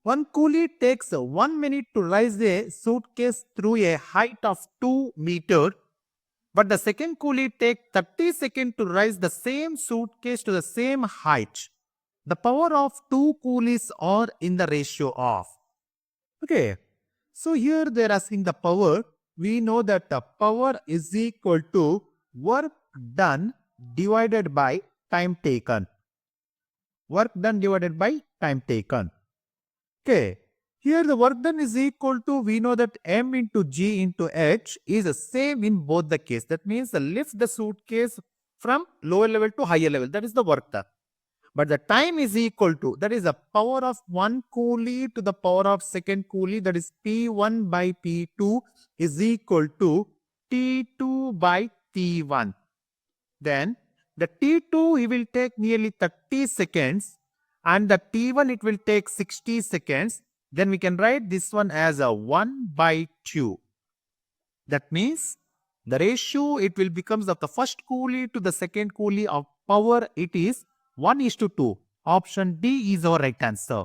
One coolie takes 1 minute to raise a suitcase through a height of 2 meters, but the second coolie takes 30 seconds to raise the same suitcase to the same height. The power of two coolies are in the ratio of. Okay, so here they are asking the power. We know that the power is equal to work done divided by time taken. Work done divided by time taken. Okay, here the work done is equal to, we know that m into g into h is the same in both the case. That means lift the suitcase from lower level to higher level. That is the work done. But the time is equal to, that is the power of one coolie to the power of second coolie, that is P1 by P2 is equal to T2 by T1. Then the T2 it will take nearly 30 seconds and the T1 it will take 60 seconds. Then we can write this one as a 1 by 2. That means the ratio it will becomes of the first coolie to the second coolie of power, it is 1:2. Option D is our right answer.